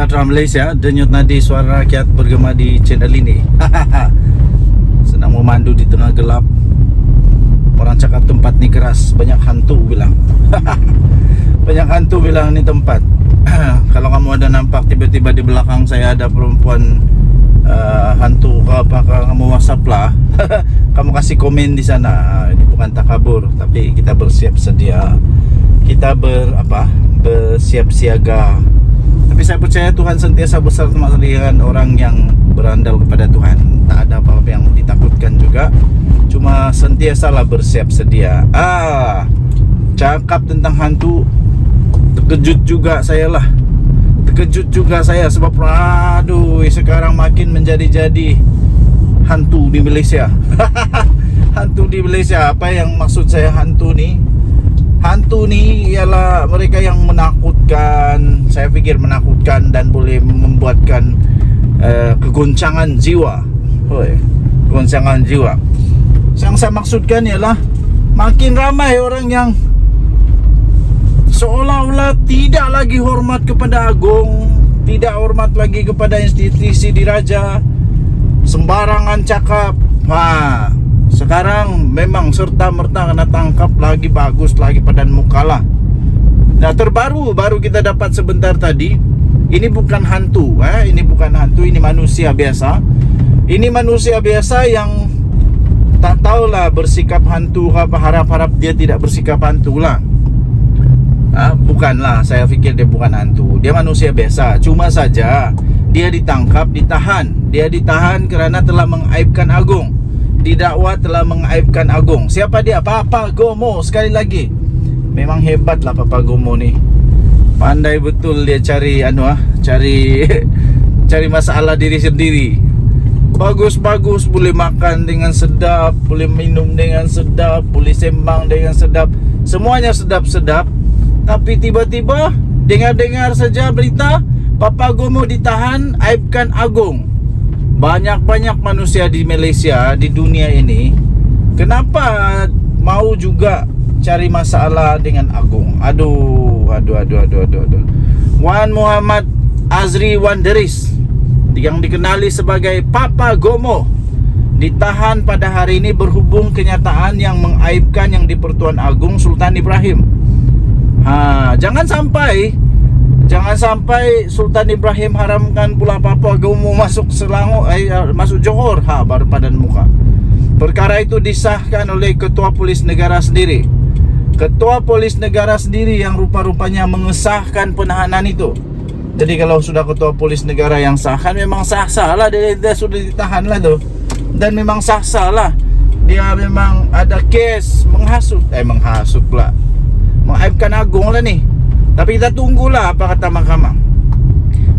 Sumatera Malaysia, denyut nadi suara rakyat bergema di channel ini. Sedang memandu di tengah gelap. Orang cakap tempat ni keras, banyak hantu bilang. Banyak hantu bilang ni tempat. Kalau kamu ada nampak tiba-tiba di belakang saya ada perempuan hantu ke apakah kamu WhatsApp lah. Kamu kasih komen di sana. Ini bukan takabur, tapi kita bersiap sedia. Kita bersiap siaga. Tapi saya percaya Tuhan sentiasa bersama dengan orang yang berandal kepada Tuhan. Tak ada apa-apa yang ditakutkan juga. Cuma sentiasalah bersiap sedia. Cakap tentang hantu, terkejut juga saya lah. Terkejut juga saya sebab sekarang makin menjadi-jadi hantu di Malaysia. Hantu di Malaysia. Apa yang maksud saya hantu ni? Hantu ni ialah mereka yang menakutkan. Saya fikir menakutkan dan boleh membuatkan kegoncangan jiwa. Kegoncangan jiwa. Yang saya maksudkan ialah makin ramai orang yang seolah-olah tidak lagi hormat kepada agung, tidak hormat lagi kepada institusi diraja, sembarangan cakap. Sekarang memang serta-merta kena tangkap, lagi bagus lagi padan muka lah. Nah, baru kita dapat sebentar tadi. Ini bukan hantu, ini bukan hantu, ini manusia biasa. Ini manusia biasa yang tak tahulah bersikap hantu apa, harap-harap dia tidak bersikap hantu lah. Bukanlah, saya fikir dia bukan hantu. Dia manusia biasa. Cuma saja dia ditangkap, ditahan. Dia ditahan kerana telah mengaibkan agung. Didakwa telah mengaibkan agung. Siapa dia? Papa Gomo. Sekali lagi, memang hebatlah Papa Gomo ni. Pandai betul dia cari cari masalah diri sendiri. Bagus-bagus, boleh makan dengan sedap, boleh minum dengan sedap, boleh sembang dengan sedap. Semuanya sedap-sedap. Tapi tiba-tiba dengar-dengar saja berita Papa Gomo ditahan, aibkan agung. Banyak-banyak manusia di Malaysia, di dunia ini, kenapa mau juga cari masalah dengan agung? Aduh. Wan Muhammad Azri Wanderis, yang dikenali sebagai Papa Gomo, ditahan pada hari ini berhubung kenyataan yang mengaibkan yang di-Pertuan Agong Sultan Ibrahim. Jangan sampai Sultan Ibrahim haramkan pula Papa Gomo masuk Selangor, masuk Johor, baru padan muka. Perkara itu disahkan oleh Ketua Polis Negara sendiri. Ketua Polis Negara sendiri yang rupa-rupanya mengesahkan penahanan itu. Jadi kalau sudah Ketua Polis Negara yang sahkan, memang sah-sah lah dia sudah ditahan lah tu. Dan memang sah-sah lah. Dia memang ada kes menghasut pula, mengaibkan agung lah ni. Tapi kita tunggulah apa kata mahkamah.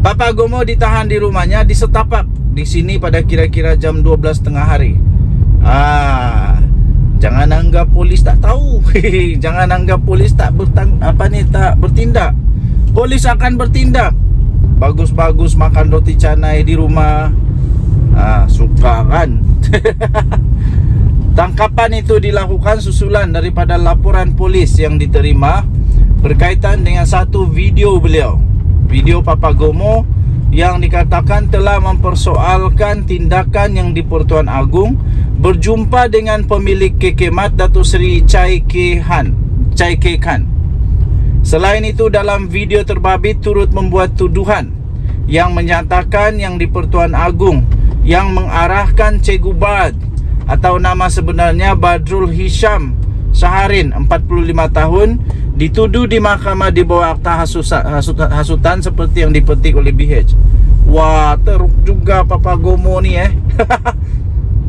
Papa Gomo ditahan di rumahnya di Setapak, di sini pada kira-kira jam 12 tengah hari. Jangan anggap polis tak tahu. Jangan anggap polis tak bertindak. Polis akan bertindak. Bagus-bagus makan roti canai di rumah. Suka kan? Tangkapan itu dilakukan susulan daripada laporan polis yang diterima berkaitan dengan satu video beliau, video Papa Gomo yang dikatakan telah mempersoalkan tindakan yang di-Pertuan Agong berjumpa dengan pemilik kekemat Datuk Seri Chai Kee Khan. Selain itu, dalam video terbabit turut membuat tuduhan yang menyatakan yang di-Pertuan Agong yang mengarahkan Cikgu Bad atau nama sebenarnya Badrul Hisham Shaharin, 45 tahun, dituduh di mahkamah di bawah akta hasutan seperti yang dipetik oleh BH. Teruk juga Papa Gomo ni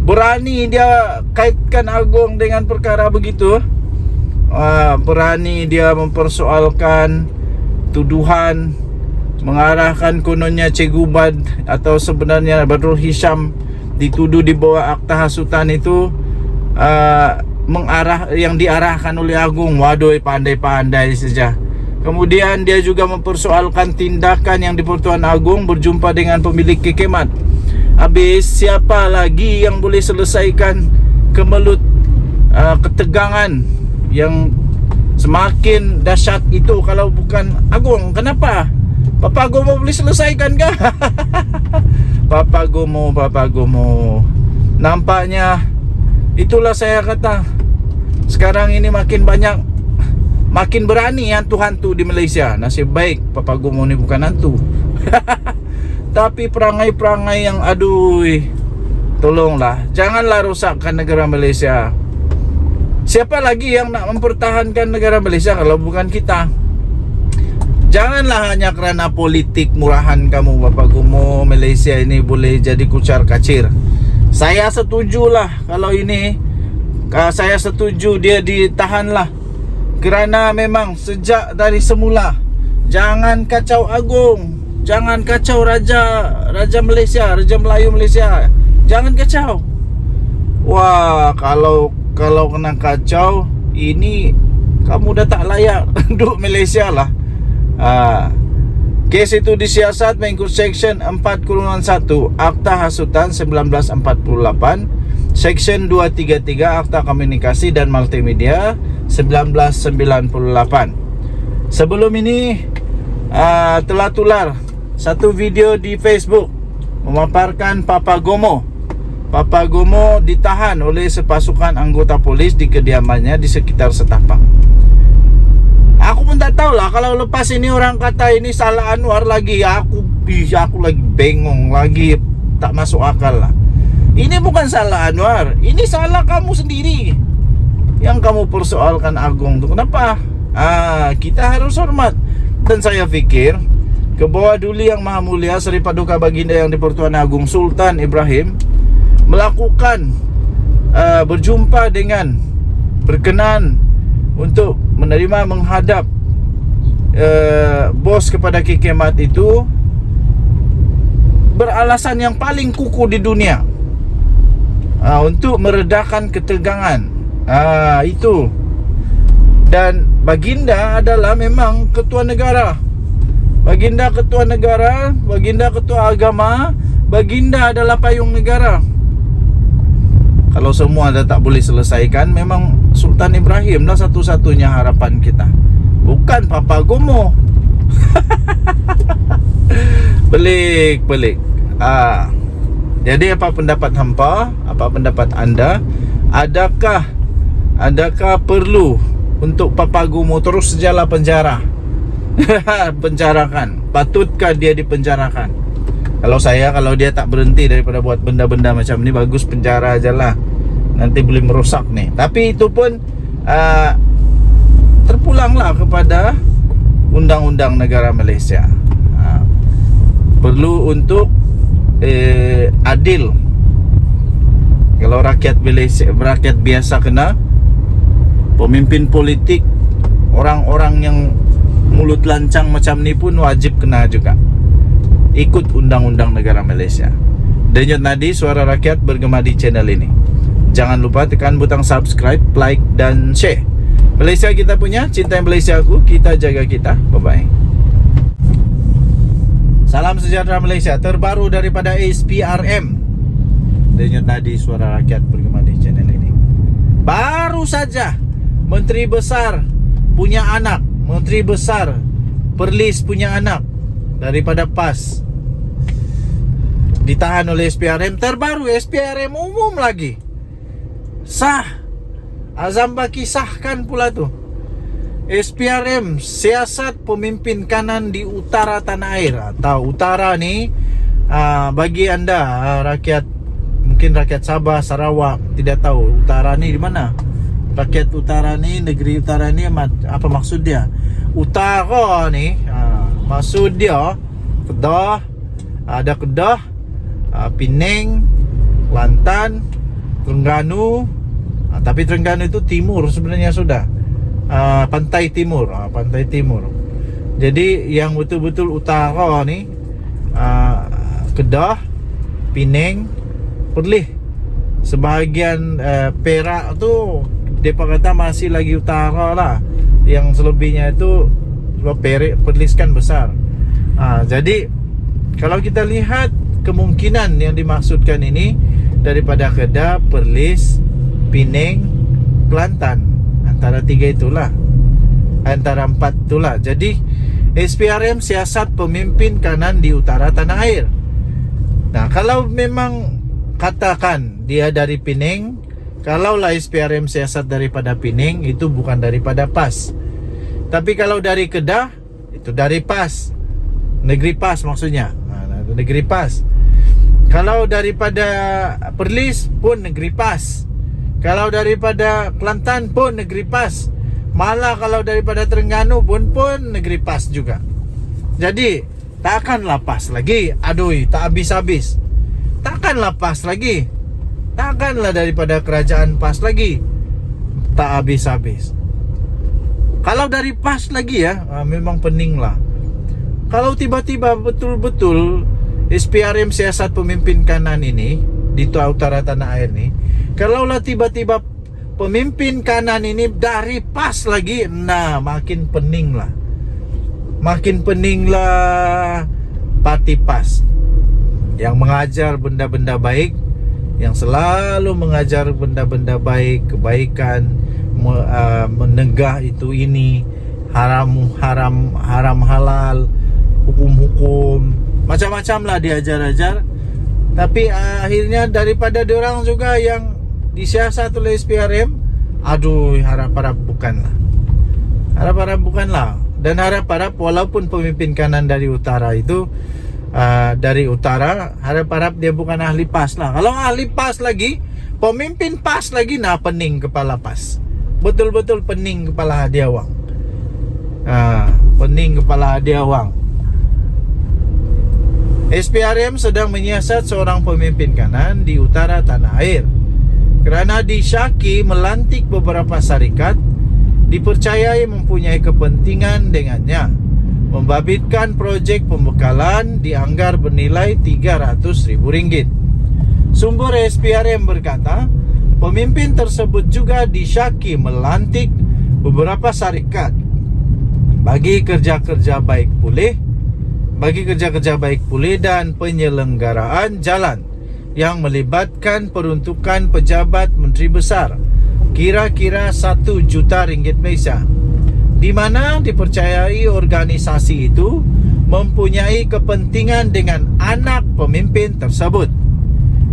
Berani dia kaitkan agung dengan perkara begitu. Berani dia mempersoalkan tuduhan, mengarahkan kononnya Cikgu Bad atau sebenarnya Badrul Hisham dituduh di bawah akta hasutan itu yang diarahkan oleh agung. Pandai-pandai saja. Kemudian dia juga mempersoalkan tindakan yang di-Pertuan Agong berjumpa dengan pemilik kekemat. Habis siapa lagi yang boleh selesaikan kemelut ketegangan yang semakin dahsyat itu kalau bukan Agong? Kenapa? Papa Gomo boleh selesaikan kah? Papa Gomo. Nampaknya itulah saya kata, sekarang ini makin banyak, makin berani hantu-hantu di Malaysia. Nasib baik Papa Gomo ni bukan hantu. Tapi perangai-perangai yang aduh, tolonglah, janganlah rosakkan negara Malaysia. Siapa lagi yang nak mempertahankan negara Malaysia kalau bukan kita? Janganlah hanya kerana politik murahan kamu Papa Gomo, Malaysia ini boleh jadi kucar kacir. Saya setujulah kalau ini, saya setuju dia ditahanlah. Kerana memang sejak dari semula, jangan kacau Agong, jangan kacau Raja Malaysia, Raja Melayu Malaysia. Jangan kacau. Wah, kalau kena kacau, ini kamu dah tak layak duduk Malaysia lah. Kes itu disiasat mengikut Seksyen 4-1 Akta Hasutan 1948, Seksyen 233 Akta Komunikasi dan Multimedia 1998. Sebelum ini telah tular satu video di Facebook memaparkan Papa Gomo ditahan oleh sepasukan anggota polis di kediamannya di sekitar setapak. Aku pun tak tahulah, kalau lepas ini orang kata ini salah Anwar lagi, aku lagi bengong, lagi tak masuk akal lah. Ini bukan salah Anwar, ini salah kamu sendiri yang kamu persoalkan Agong tu. Kenapa? Kita harus hormat. Dan saya fikir ke bawah Duli Yang Maha Mulia Seri Paduka Baginda Yang di-Pertuan Agong Sultan Ibrahim melakukan berjumpa dengan, berkenan untuk menerima menghadap bos kepada Kikemat itu beralasan yang paling kukuh di dunia, untuk meredakan ketegangan. Itu. Dan Baginda adalah memang ketua negara. Baginda ketua negara, Baginda ketua agama, Baginda adalah payung negara. Kalau semua dah tak boleh selesaikan, memang Sultan Ibrahim lah satu-satunya harapan kita, bukan Papa Gomo. Pelik. Jadi apa pendapat hampa? Apa pendapat anda? Adakah perlu untuk Papa Gomo terus sejala penjara? Penjarakan. Patutkah dia dipenjarakan? Kalau dia tak berhenti daripada buat benda-benda macam ni, bagus penjara aja lah. Nanti boleh merosak nih. Tapi itu pun terpulanglah kepada undang-undang negara Malaysia. Perlu untuk adil. Kalau rakyat Malaysia, rakyat biasa kena, pemimpin politik, orang-orang yang mulut lancang macam ni pun wajib kena juga. Ikut undang-undang negara Malaysia. Denyut nadi suara rakyat bergema di channel ini. Jangan lupa tekan butang subscribe, like dan share. Malaysia kita punya, cinta Malaysia aku, kita jaga kita. Bye-bye. Salam sejahtera Malaysia, terbaru daripada SPRM. Denyut nadi suara rakyat bergema di channel ini. Baru saja Menteri Besar punya anak, Menteri Besar Perlis punya anak daripada PAS ditahan oleh SPRM. Terbaru SPRM umum lagi. Sah. Azam Baki sahkan pula tu. SPRM, siasat pemimpin kanan di utara tanah air. Tahu utara ni, bagi anda rakyat, mungkin rakyat Sabah, Sarawak tidak tahu utara ni di mana. Rakyat utara ni, negeri utara ni apa maksud dia? Utara ni maksud dia Kedah, ada Kedah, Penang, Kelantan, Terengganu. Tapi Terengganu itu timur sebenarnya sudah. Pantai timur, pantai timur. Jadi yang betul-betul utara ni Kedah, Penang, Perlis. Sebahagian Perak tu depa kata masih lagi utara lah. Yang selebihnya itu Perlis kan besar. Jadi kalau kita lihat kemungkinan yang dimaksudkan ini daripada Kedah, Perlis, Penang, Kelantan, antara tiga itulah, antara empat itulah. Jadi SPRM siasat pemimpin kanan di utara tanah air. Nah, kalau memang katakan dia dari Pening, kalaulah SPRM siasat daripada Pening, itu bukan daripada PAS. Tapi kalau dari Kedah, itu dari PAS, negeri PAS maksudnya, negeri PAS. Kalau daripada Perlis pun negeri PAS. Kalau daripada Kelantan pun negeri PAS. Malah kalau daripada Terengganu pun negeri PAS juga. Jadi takkanlah PAS lagi. Aduh, tak habis-habis. Takkanlah PAS lagi. Takkanlah daripada kerajaan PAS lagi. Tak habis-habis. Kalau dari PAS lagi ya, memang pening lah. Kalau tiba-tiba betul-betul SPRM siasat pemimpin kanan ini di utara tanah air ni, kalaulah tiba-tiba pemimpin kanan ini dari PAS lagi, nah makin pening lah. Makin pening lah parti PAS yang mengajar benda-benda baik, yang selalu mengajar benda-benda baik, kebaikan, menegah itu ini, haram halal, hukum-hukum, macam-macam lah diajar-ajar. Tapi akhirnya daripada diorang juga yang disiasat oleh SPRM, aduh, harap-harap bukanlah. Harap-harap bukanlah. Dan harap-harap walaupun pemimpin kanan dari utara itu dari utara, harap-harap dia bukan ahli PAS lah. Kalau ahli PAS lagi, pemimpin PAS lagi, nah pening kepala PAS. Betul-betul pening kepala hadiawang. Pening kepala hadiawang. SPRM sedang menyiasat seorang pemimpin kanan di utara tanah air kerana disyaki melantik beberapa syarikat dipercayai mempunyai kepentingan dengannya, membabitkan projek pembekalan dianggar bernilai RM300,000. Sumber SPRM berkata, pemimpin tersebut juga disyaki melantik beberapa syarikat bagi kerja-kerja baik pulih dan penyelenggaraan jalan yang melibatkan peruntukan pejabat menteri besar kira-kira RM1 juta Malaysia, di mana dipercayai organisasi itu mempunyai kepentingan dengan anak pemimpin tersebut.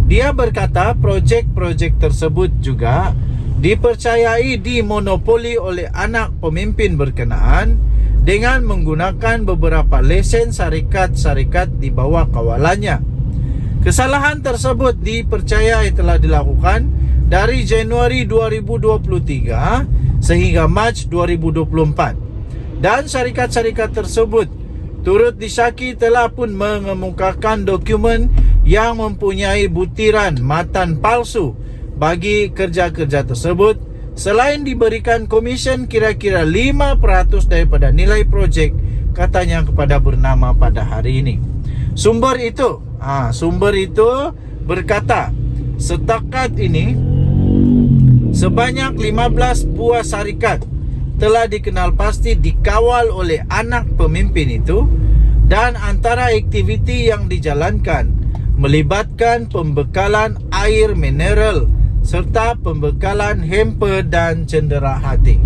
Dia berkata projek-projek tersebut juga dipercayai dimonopoli oleh anak pemimpin berkenaan dengan menggunakan beberapa lesen syarikat-syarikat di bawah kawalannya. Kesalahan tersebut dipercayai telah dilakukan dari Januari 2023 sehingga Mac 2024. Dan syarikat-syarikat tersebut turut disyaki telah pun mengemukakan dokumen yang mempunyai butiran matan palsu bagi kerja-kerja tersebut, selain diberikan komisen kira-kira 5% daripada nilai projek, katanya kepada bernama pada hari ini. Sumber itu berkata, setakat ini sebanyak 15 buah syarikat telah dikenal pasti dikawal oleh anak pemimpin itu, dan antara aktiviti yang dijalankan melibatkan pembekalan air mineral serta pembekalan hamper dan cendera hati.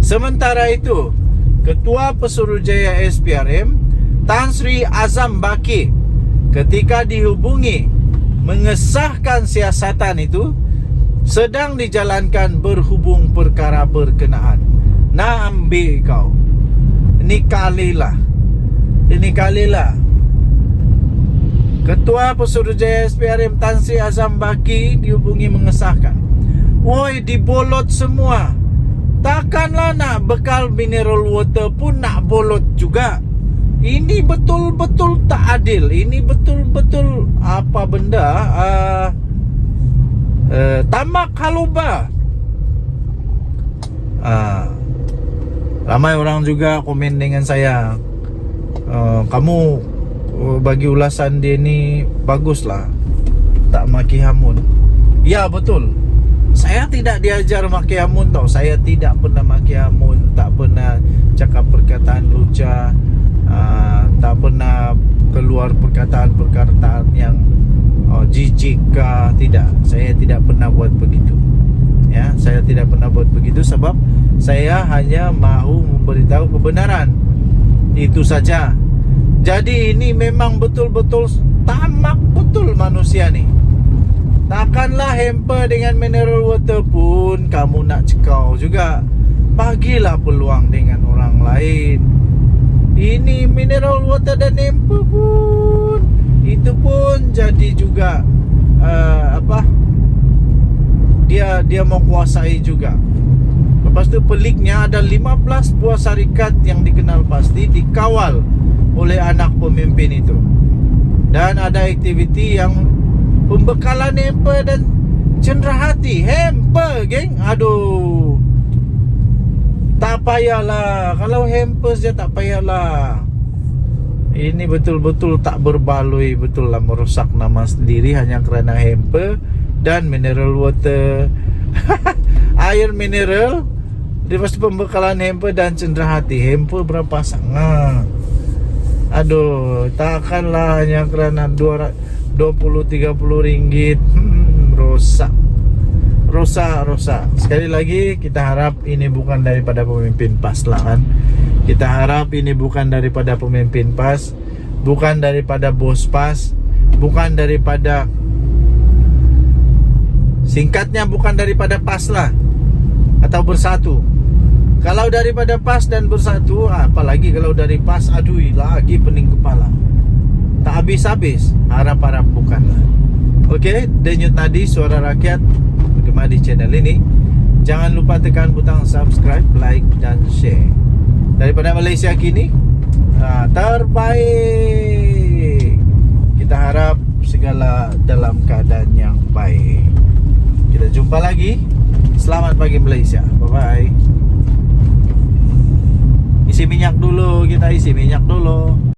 Sementara itu, Ketua Pesuruhjaya SPRM Tan Sri Azam Baki ketika dihubungi mengesahkan siasatan itu sedang dijalankan berhubung perkara berkenaan. Nak ambil kau. Ini kalilah Ketua Pesuruhjaya SPRM Tan Sri Azam Baki dihubungi mengesahkan. Woi, dibolot semua. Takkanlah nak bekal mineral water pun nak bolot juga. Ini betul-betul tak adil. Ini betul-betul apa benda tamak haluba. Ramai orang juga komen dengan saya, kamu bagi ulasan dia ni baguslah, tak maki hamun. Ya, betul. Saya tidak diajar maki hamun tau. Saya tidak pernah maki hamun, tak pernah cakap perkataan lucah, tak pernah keluar perkataan-perkataan yang jijik kah. Tidak, saya tidak pernah buat begitu. Ya, saya tidak pernah buat begitu sebab saya hanya mahu memberitahu kebenaran. Itu saja. Jadi ini memang betul-betul tamak betul manusia nih. Takkanlah hamper dengan mineral water pun kamu nak cekau juga. Bagilah peluang dengan orang lain. Ini mineral water dan hamper pun, itu pun jadi juga dia mau kuasai juga. Lepas tu peliknya ada 15 buah syarikat yang dikenal pasti dikawal oleh anak pemimpin itu. Dan ada aktiviti yang pembekalan hamper dan cenderahati. Hamper, geng. Aduh. Tak payahlah. Kalau hamper saja tak payahlah. Ini betul-betul tak berbaloi. Betul lah, merusak nama sendiri hanya kerana hamper dan mineral water. Air mineral. Lepas tu pembekalan hamper dan cenderahati. Hamper berapa sangat. Aduh, takkanlah hanya kerana 20-30 ringgit. Rosak. Sekali lagi kita harap ini bukan daripada pemimpin PAS lah kan. Kita harap ini bukan daripada pemimpin PAS, bukan daripada bos PAS, bukan daripada, singkatnya bukan daripada PAS lah atau Bersatu. Kalau daripada PAS dan Bersatu, apalagi kalau dari PAS, aduh lagi pening kepala. Tak habis-habis. Harap-harap bukanlah. Okey, Denyut Nadi Suara Rakyat bergema di channel ini. Jangan lupa tekan butang subscribe, like dan share. Daripada Malaysia kini, terbaik. Kita harap segala dalam keadaan yang baik. Kita jumpa lagi. Selamat pagi Malaysia. Bye-bye. Isi minyak dulu, kita isi minyak dulu.